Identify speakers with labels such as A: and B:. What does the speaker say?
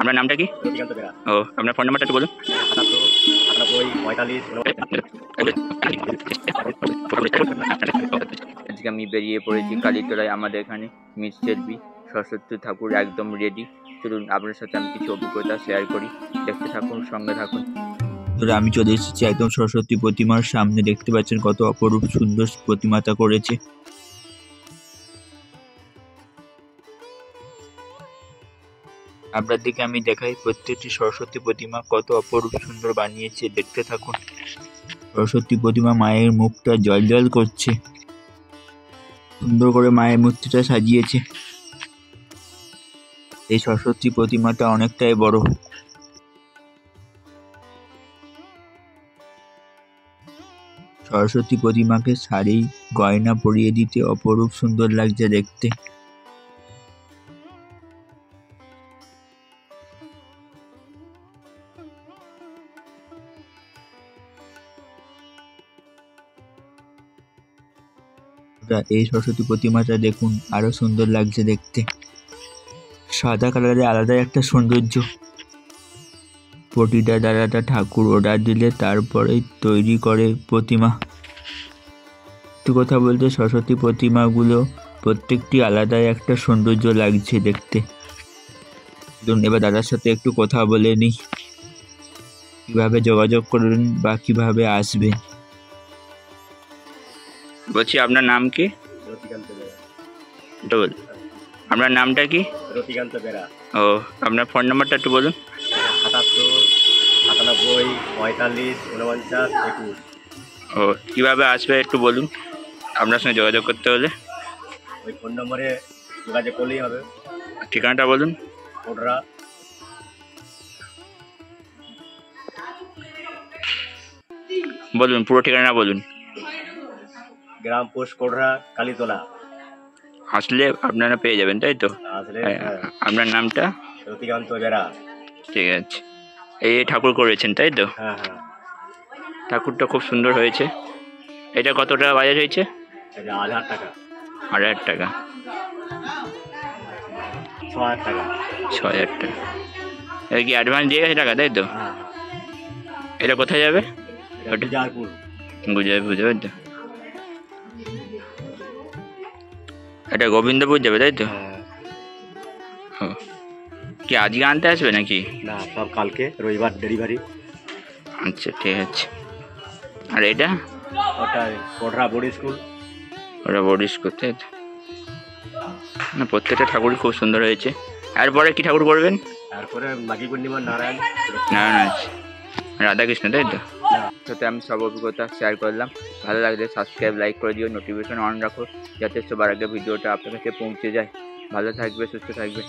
A: আপনার নামটা কি? ও, আপনার ফোন নাম্বারটা একটু বলুন। আজকে আমি বেরিয়ে পড়েছি কালীতলায়। আমাদের এখানে মিস সেলফি সরস্বতী ঠাকুর একদম রেডি। চলুন আপনার সাথে আমি কিছু অভিজ্ঞতা শেয়ার করি, দেখতে থাকুন, সঙ্গে থাকুন। আমি চলে এসেছি একদম সরস্বতী প্রতিমার সামনে। দেখতে পাচ্ছেন কত অপরূপ সুন্দর প্রতিমাতা করেছে। আপনার দিকে আমি দেখাই প্রত্যেকটি সরস্বতী প্রতিমা কত অপরূপ সুন্দর বানিয়েছে, দেখতে থাকুন। সরস্বতী প্রতিমা মায়ের মুখটা জ্বলজ্বল করছে, সুন্দর করে মায়ের মূর্তিটা সাজিয়েছে। এই সরস্বতী প্রতিমাটা অনেকটাই বড়। সরস্বতী প্রতিমাকে শাড়ি গয়না পরিয়ে দিতে অপরূপ সুন্দর লাগছে দেখতে। এই সরস্বতী প্রতিমাটা দেখুন, আরো সুন্দর লাগছে দেখতে। সাদা কালারে আলাদা একটা সৌন্দর্য। প্রতিটা দ্বারাটা ঠাকুর অর্ডার দিলে তারপরে তৈরি করে প্রতিমা। একটু কথা বলতে সরস্বতী প্রতিমাগুলো প্রত্যেকটি আলাদাই একটা সৌন্দর্য লাগছে দেখতে। এবার দাদার সাথে একটু কথা বলে নিই, কিভাবে যোগাযোগ করবেন বা কিভাবে আসবেন। বলছি আপনার নাম কি? ডবল। আপনার নামটা কি?
B: রতিকান্ত বেরা।
A: ও, আপনার ফোন নাম্বারটা একটু বলুন।
B: 77 97 45 49 21।
A: ও, কীভাবে আসবে একটু বলুন আপনার সঙ্গে যোগাযোগ করতে হলে?
B: ওই ফোন নম্বরে যোগাযোগ করলেই হবে।
A: ঠিকানাটা বলুন।
B: কোটরা।
A: বলুন, পুরো ঠিকানা বলুন।
B: গ্রাম পোস্ট কোটরা, কালীতলা।
A: আসলে আপনারা পেয়ে যাবেন, তাই তো?
B: আসলে
A: আপনার নামটা?
B: রতিকান্ত বেরা।
A: ঠিক আছে। এই ঠাকুর করেছেন, তাই তো?
B: হ্যাঁ হ্যাঁ।
A: ঠাকুরটা খুব সুন্দর হয়েছে। এটা কত টাকা বাজার হয়েছে?
B: এটা 1000 টাকা।
A: 8000 টাকা।
B: 6000 টাকা।
A: 6000 টাকা। এটা কি অ্যাডভান্স দিয়ে গেছে টাকা, তাই তো?
B: হ্যাঁ।
A: এটা কোথায় যাবে?
B: গুজারপুর।
A: গুজরাট, বুঝতে পারছো? এটা গোবিন্দপুর যাবে, তাই তো? ও, কি আজকে আনতে আসবে নাকি?
B: না, সব কালকে, রবিবার ডেলিভারি।
A: আচ্ছা, ঠিক আছে। আর এটা?
B: ওটা কোটরা বোর্ড স্কুল।
A: ওটা বোর্ড স্কুল, তাই তো? না, প্রত্যেকটা ঠাকুরই খুব সুন্দর হয়েছে। এরপরে কি ঠাকুর করবেন?
B: তারপরে মাঘী পূর্ণিমা নারায়ণ
A: আছে, রাধাকৃষ্ণ, তাই তো? সাথে আমি সব অভিজ্ঞতা শেয়ার করলাম। ভালো লাগলে সাবস্ক্রাইব, লাইক করে দিও, নোটিফিকেশন অন রাখো, যাতে সবার আগে ভিডিওটা আপনার কাছে পৌঁছে যায়। ভালো থাকবে, সুস্থ থাকবে।